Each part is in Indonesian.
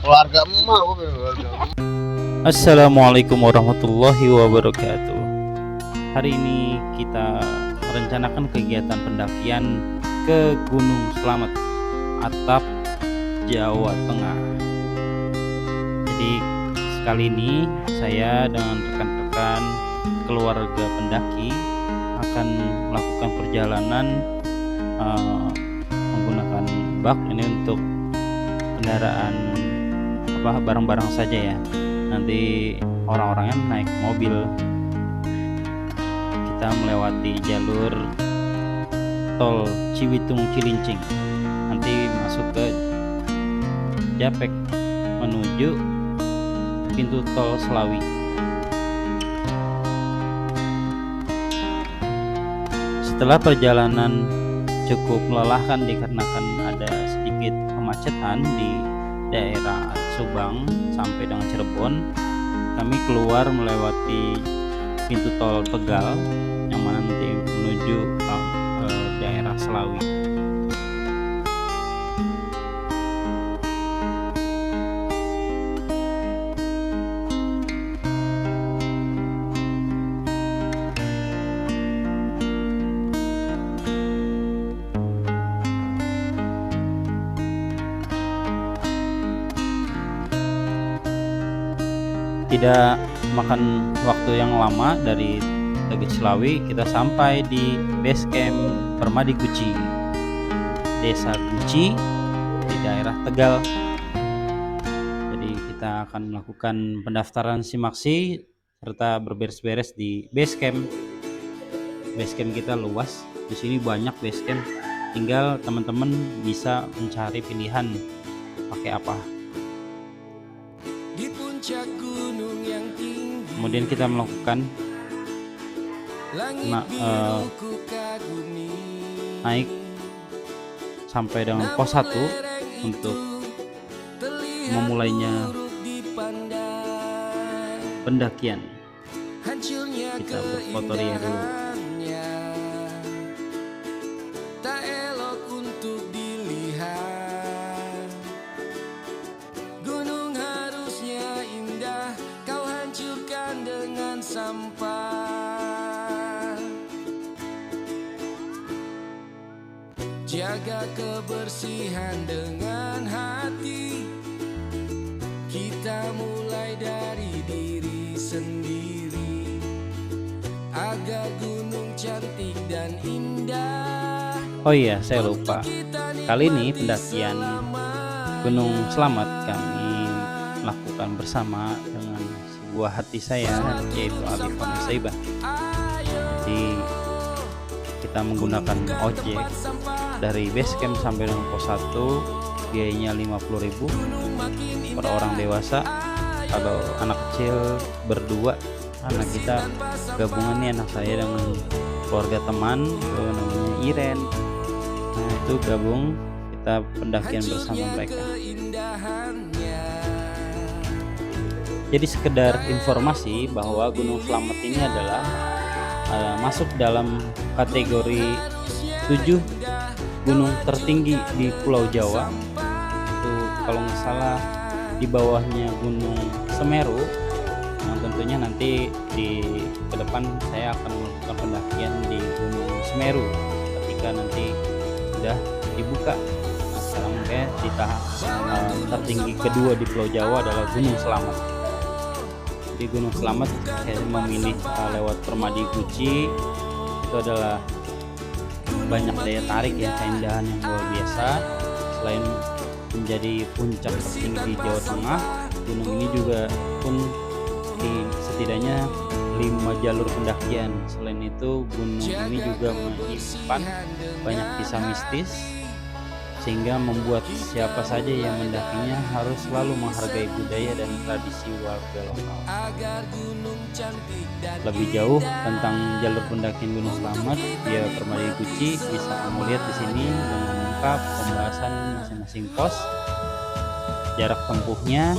keluarga emak, keluarga. Assalamualaikum warahmatullahi wabarakatuh. Hari ini kita merencanakan kegiatan pendakian ke Gunung Slamet, Atap, Jawa Tengah. Jadi sekali ini saya dengan rekan-rekan keluarga pendaki akan melakukan perjalanan menggunakan bak ini untuk kendaraan barang-barang saja ya. Nanti orang-orangnya naik mobil. Kita melewati jalur tol Ciwitung Cilincing, nanti masuk ke Japek menuju pintu tol Selawi. Setelah perjalanan cukup melelahkan dikarenakan ada sedikit kemacetan di daerah Subang sampai dengan Cirebon, kami keluar melewati pintu tol Tegal yang mana nanti menuju ke daerah Selawi. Tidak makan waktu yang lama, dari Tegal Selawi kita sampai di base camp Permadi Guci, Desa Guci di daerah Tegal. Jadi kita akan melakukan pendaftaran simaksi serta berberes-beres di base camp. Base camp kita luas, di sini banyak base camp, tinggal teman-teman bisa mencari pilihan pakai apa. Kemudian kita melakukan naik sampai dengan pos 1 untuk memulainya pendakian. Kita berfoto dulu. Jaga kebersihan dengan hati. Kita mulai dari diri sendiri agar gunung cantik dan indah. Oh iya, saya lupa. Kali ini pendakian Gunung Slamet kami lakukan bersama dengan sebuah hati saya, yaitu Alifan Saibah. Jadi kita menggunakan ojek dari base camp sampai dengan pos 1, biayanya 50.000 per orang dewasa. Kalau anak kecil berdua, anak kita gabungan nih, anak saya dengan keluarga teman itu namanya Iren. Nah itu gabung, kita pendakian bersama mereka. Jadi sekedar informasi bahwa Gunung Slamet ini adalah masuk dalam kategori 7 gunung tertinggi di Pulau Jawa. Itu kalau nggak salah di bawahnya Gunung Semeru, yang tentunya nanti ke depan saya akan melakukan pendakian di Gunung Semeru ketika nanti sudah dibuka. Nah, sekarang di tahap tertinggi kedua di Pulau Jawa adalah Gunung Slamet. Di Gunung Slamet saya memilih lewat Permadi Guci. Itu adalah banyak daya tarik ya, keindahan yang luar biasa. Selain menjadi puncak tertinggi di Jawa Tengah, gunung ini juga pun setidaknya 5 jalur pendakian. Selain itu gunung ini juga menyimpan banyak kisah mistis, sehingga membuat siapa saja yang mendakinya harus selalu menghargai budaya dan tradisi warga lokal. Lebih jauh tentang jalur pendakian Gunung Slamet via Permadi Guci bisa kamu lihat di sini dengan lengkap pembahasan masing-masing pos, jarak tempuhnya,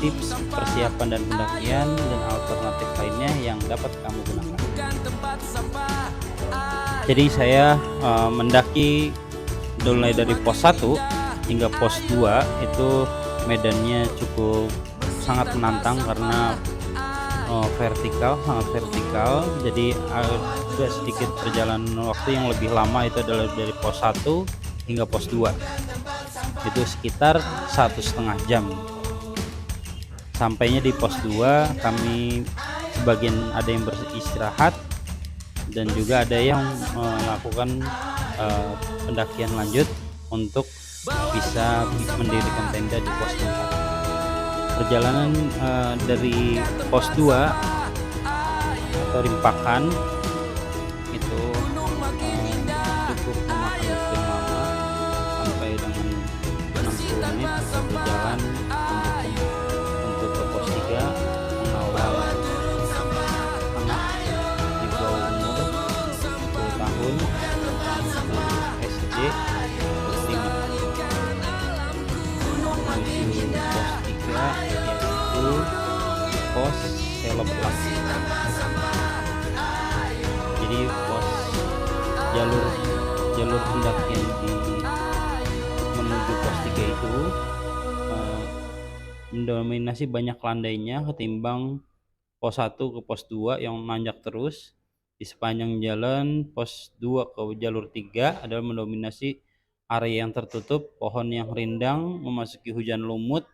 tips persiapan dan pendakian, dan alternatif lainnya yang dapat kamu gunakan. Jadi saya mendaki mulai dari pos 1 hingga pos 2 itu medannya cukup sangat menantang karena sangat vertikal. Jadi ada sedikit perjalanan waktu yang lebih lama, itu adalah dari pos 1 hingga pos 2. Itu sekitar 1,5 jam. Sampainya di pos 2 kami sebagian ada yang beristirahat dan juga ada yang melakukan pendakian lanjut untuk bisa mendirikan tenda di pos 4. Perjalanan dari pos 2 atau Rimpakan itu cukup memakan waktu yang lama, sampai dengan 60 menit berjalan untuk ke pos 3 mengawal anak di bawah umur 10 tahun SD kelas 5 menuju pos 3, yaitu pos Selopetak. Jadi jalur pendakian menuju pos 3 itu mendominasi banyak landainya ketimbang pos 1 ke pos 2 yang nanjak terus. Di sepanjang jalan pos 2 ke jalur 3 adalah mendominasi area yang tertutup, pohon yang rindang, memasuki hujan lumut.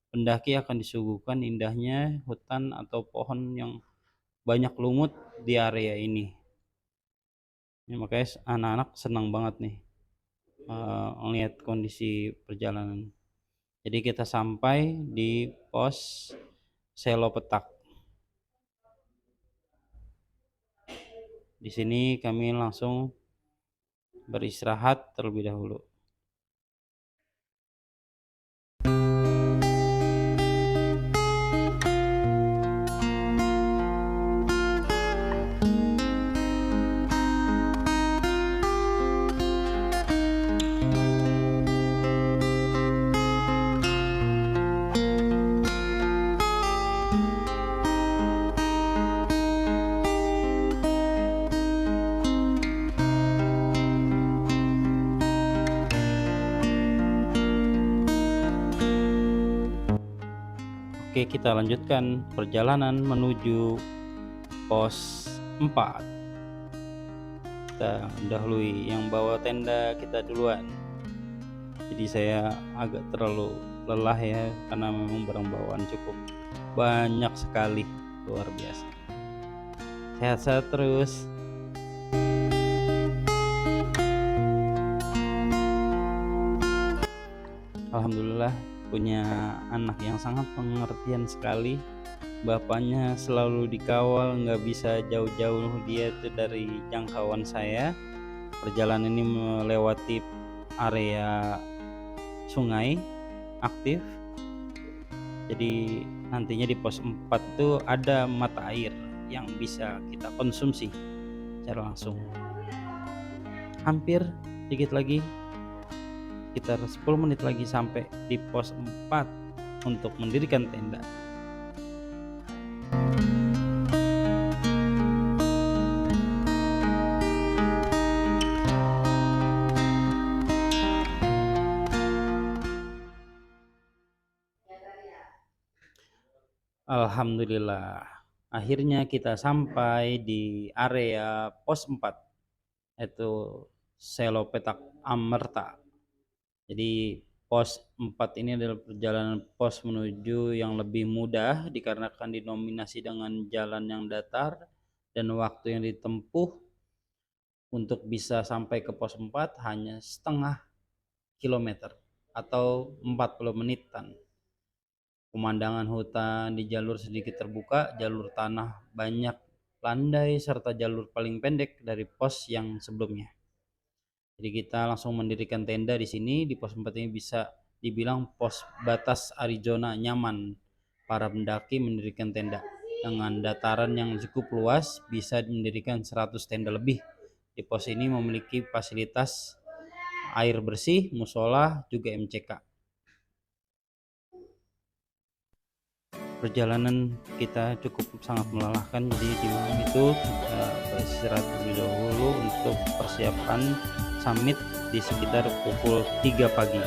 Pendaki akan disuguhkan indahnya hutan atau pohon yang banyak lumut di area ini. Makanya anak-anak senang banget nih melihat kondisi perjalanan. Jadi kita sampai di pos Selopetak. Di sini kami langsung beristirahat terlebih dahulu. Oke, kita lanjutkan perjalanan menuju pos 4. Kita dahului yang bawa tenda kita duluan. Jadi saya agak terlalu lelah ya, karena memang barang bawaan cukup banyak sekali, luar biasa. Sehat-sehat terus. Alhamdulillah punya anak yang sangat pengertian sekali. Bapaknya selalu dikawal, nggak bisa jauh-jauh dia tuh dari jangkauan saya. Perjalanan ini melewati area sungai aktif. Jadi nantinya di pos 4 itu ada mata air yang bisa kita konsumsi secara langsung. Hampir sedikit lagi, sekitar 10 menit lagi sampai di pos 4 untuk mendirikan tenda. Alhamdulillah, akhirnya kita sampai di area pos 4, yaitu Selopetak Amerta. Jadi pos 4 ini adalah perjalanan pos menuju yang lebih mudah dikarenakan dinominasi dengan jalan yang datar, dan waktu yang ditempuh untuk bisa sampai ke pos 4 hanya setengah kilometer atau 40 menitan. Pemandangan hutan di jalur sedikit terbuka, jalur tanah banyak landai, serta jalur paling pendek dari pos yang sebelumnya. Jadi kita langsung mendirikan tenda di sini. Di pos 4 ini bisa dibilang pos batas Arizona nyaman. Para pendaki mendirikan tenda dengan dataran yang cukup luas, bisa mendirikan 100 tenda lebih. Di pos ini memiliki fasilitas air bersih, musola, juga MCK. Perjalanan kita cukup sangat melelahkan, jadi di malam itu kita beristirahat terlebih dahulu untuk persiapan summit di sekitar pukul 3 pagi.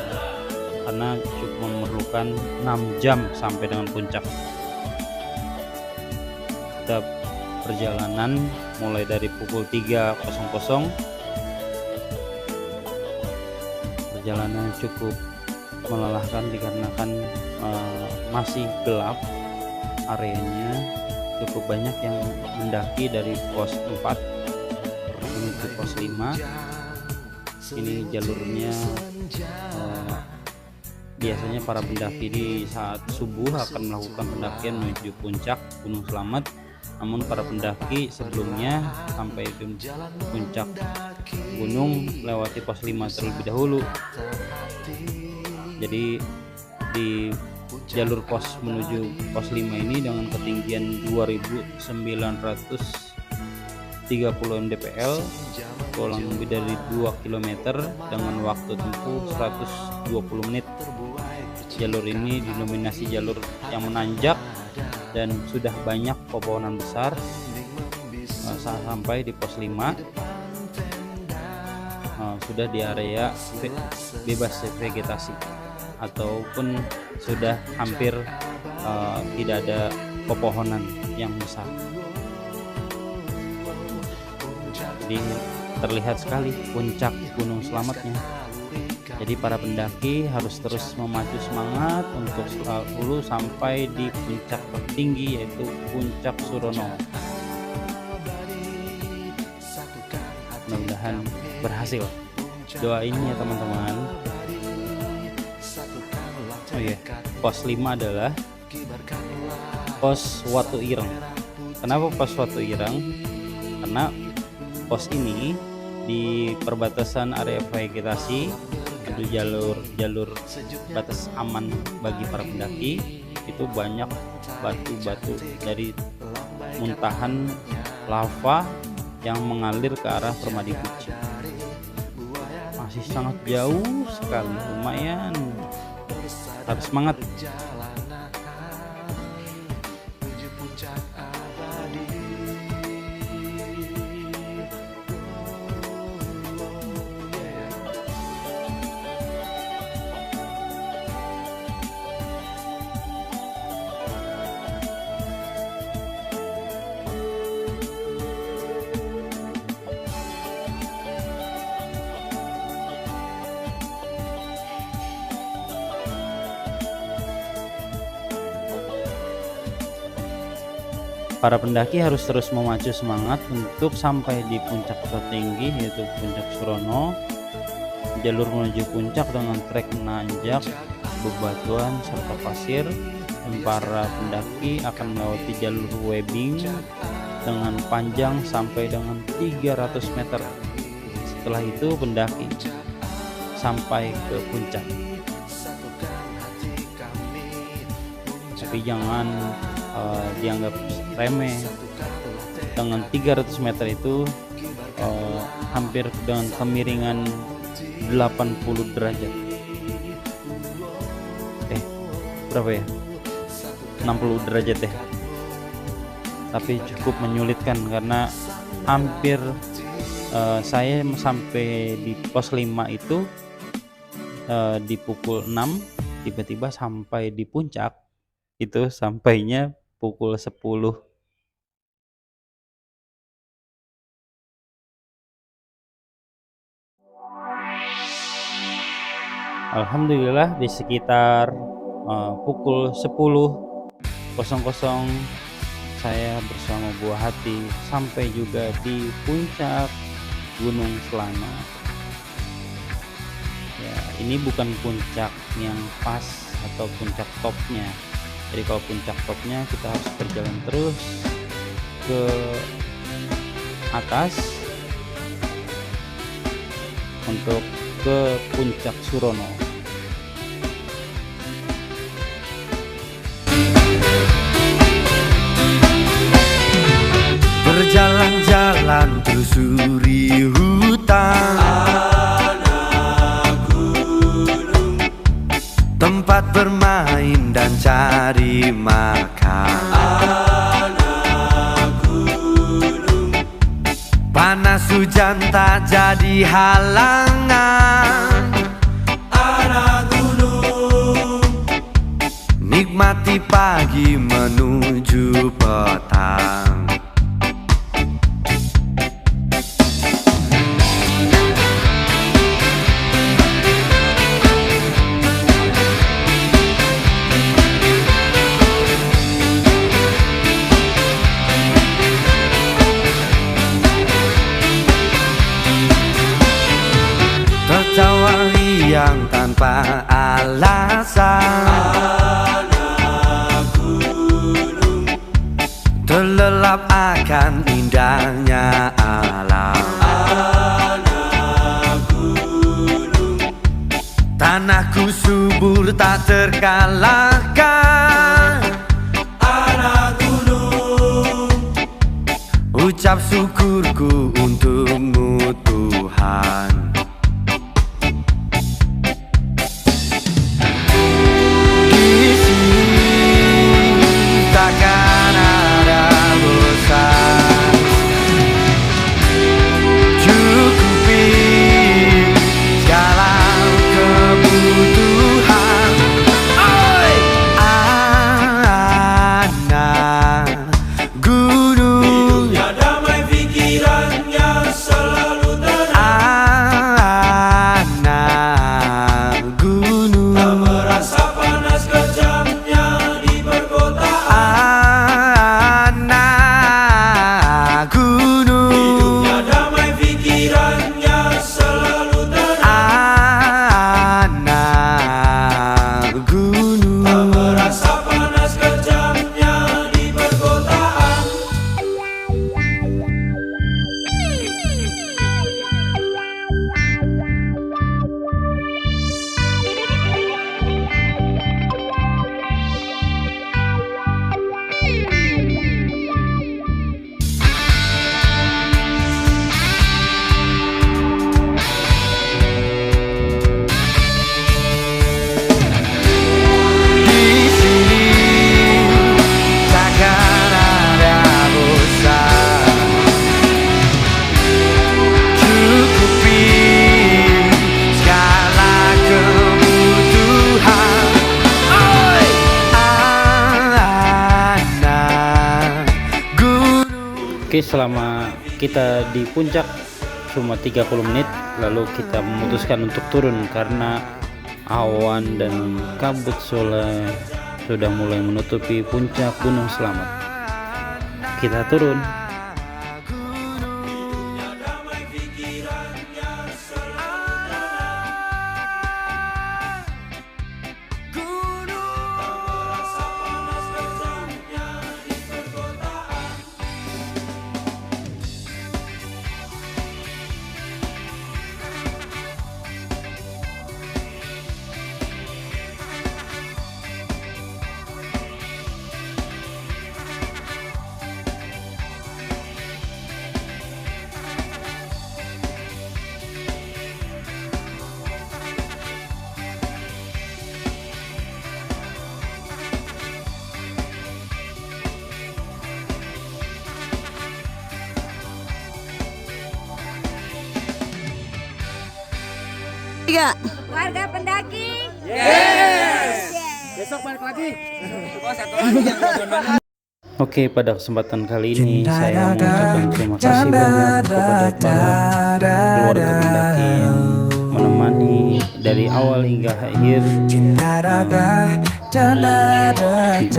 karena cukup memerlukan 6 jam sampai dengan puncak. Kita perjalanan mulai dari pukul 3.00. Perjalanan cukup melelahkan dikarenakan masih gelap areanya, cukup banyak yang mendaki dari pos 4 menuju pos 5. Ini jalurnya biasanya para pendaki di saat subuh akan melakukan pendakian menuju puncak Gunung Slamet, namun para pendaki sebelumnya sampai ke puncak gunung lewati pos 5 terlebih dahulu. Jadi di jalur pos menuju pos 5 ini dengan ketinggian 2.930 mdpl, kurang lebih dari 2 km dengan waktu tempuh 120 menit. Jalur ini dinominasi jalur yang menanjak dan sudah banyak pepohonan besar. Saat sampai di pos 5 sudah di area bebas vegetasi ataupun sudah hampir tidak ada pepohonan yang besar. Jadi terlihat sekali puncak Gunung Slametnya. Jadi para pendaki harus terus memacu semangat untuk selalu sampai di puncak tertinggi, yaitu Puncak Surono. Mudah-mudahan berhasil. Doain ya teman-teman. Oh iya, pos 5 adalah pos Watu Ireng. Kenapa pos Watu Ireng? Karena pos ini di perbatasan area vegetasi, ada jalur batas aman bagi para pendaki. Itu banyak batu-batu dari muntahan lava yang mengalir ke arah Permadi Beach. Masih sangat jauh sekali, lumayan. Harus semangat. Para pendaki harus terus memacu semangat untuk sampai di puncak tertinggi, yaitu Puncak Surono. Jalur menuju puncak dengan trek menanjak, bebatuan serta pasir. Dan para pendaki akan melewati jalur webbing dengan panjang sampai dengan 300 meter. Setelah itu pendaki sampai ke puncak. Tapi jangan dianggap remeh. Dengan 300 meter itu hampir dengan kemiringan 80 derajat. Berapa ya? 60 derajat ya. Tapi cukup menyulitkan karena hampir saya sampai di pos 5 itu di pukul 6, tiba-tiba sampai di puncak itu sampainya pukul 10. Alhamdulillah di sekitar pukul 10.00 saya bersama buah hati sampai juga di puncak Gunung Slamet. Ya, ini bukan puncak yang pas atau puncak topnya. Jadi kalau puncak topnya kita harus berjalan terus ke atas untuk ke Puncak Surono. Berjalan-jalan telusuri hutan, tempat bermain dan cari makan. Panas hujan tak jadi halangan. Anak gunung Nikmati pagi menuju petang. Tertawa riang tanpa alasan, terlelap akan indahnya alam. Tanahku subur tak terkalahkan. Anak gunung, ucap syukurku untukmu Tuhan. Di sini takkan ada bosan, cukupi segala kebutuhan. Oi! Anak gunung, hidupnya damai, pikirannya selalu tenang. Anak gunung, tak merasa panas kejamnya di perkotaan. Anak gunung, hidupnya damai, pikirannya selalu tenang. Anak gunung, tak merasa panas kejamnya di perkotaan. Di sini takkan ada bosan, cukupi segala kebutuhan. Oi! Anak gunung. Oke, selama kita di puncak cuma 30 menit, lalu kita memutuskan untuk turun karena awan dan kabut sudah mulai menutupi puncak Gunung Slamet. Kita turun. Warga pendaki. Besok balik lagi. Oke, pada kesempatan kali ini saya mengucapkan terima kasih banyak kepada para keluarga pendaki yang menemani dari awal hingga akhir untuk pendakian kali ini.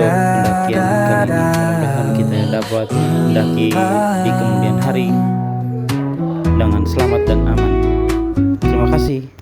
Mudah-mudahan kita dapat mendaki di kemudian hari dengan selamat dan aman. Terima kasih.